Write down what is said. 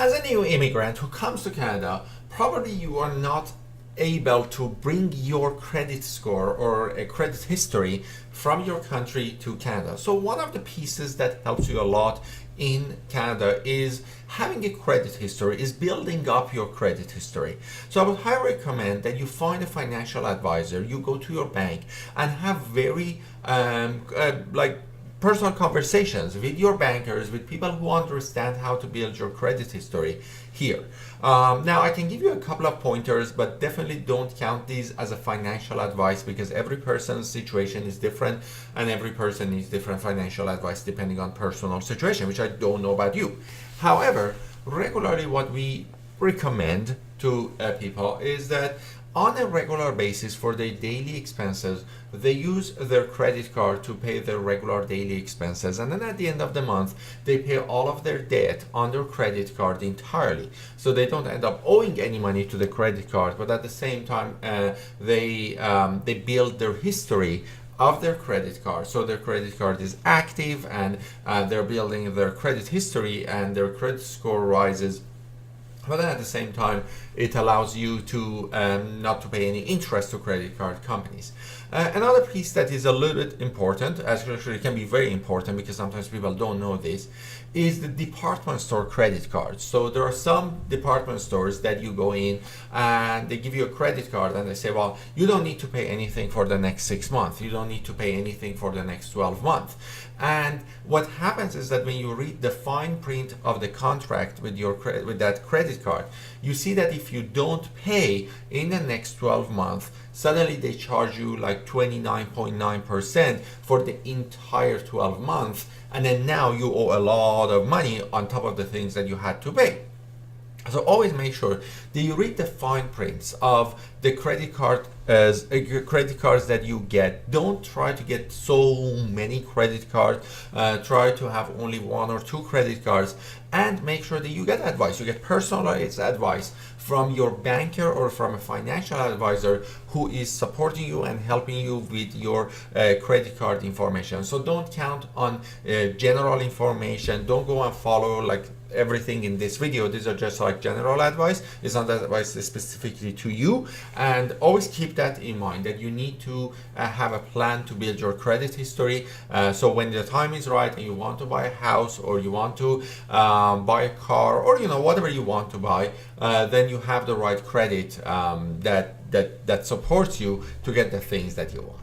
As a new immigrant who comes to Canada, probably you are not able to bring your credit score or a credit history from your country to Canada. So one of the pieces that helps you a lot in Canada is having a credit history, is building up your credit history. So I would highly recommend that you find a financial advisor, you go to your bank and have very personal conversations with your bankers, with people who understand how to build your credit history here. Now, I can give you a couple of pointers, but definitely don't count these as a financial advice because every person's situation is different and every person needs different financial advice depending on personal situation, which I don't know about you. However, regularly what we recommend to people is that on a regular basis for their daily expenses, they use their credit card to pay their regular daily expenses, and then at the end of the month they pay all of their debt on their credit card entirely, so they don't end up owing any money to the credit card, but at the same time they build their history of their credit card, so their credit card is active and they're building their credit history and their credit score rises. But then at the same time, it allows you to not to pay any interest to credit card companies. Another piece that is a little bit important, actually it can be very important because sometimes people don't know this, is the department store credit cards. So there are some department stores that you go in and they give you a credit card and they say, well, you don't need to pay anything for the next 6 months. You don't need to pay anything for the next 12 months. And what happens is that when you read the fine print of the contract with that credit card, you see that if you don't pay in the next 12 months, suddenly they charge you like 29.9% for the entire 12 months, and then now you owe a lot of money on top of the things that you had to pay. So always make sure that you read the fine prints of the credit cards that you get. Don't try to get so many credit cards. Try to have only 1 or 2 credit cards, and make sure that you get advice. You get personalized advice from your banker or from a financial advisor who is supporting you and helping you with your credit card information. So don't count on general information. Don't go and follow like everything in this video. These are just like general advice. It's not advice specifically to you, and always keep that in mind that you need to have a plan to build your credit history, so when the time is right and you want to buy a house or you want to buy a car or whatever you want to buy, then you have the right credit that supports you to get the things that you want.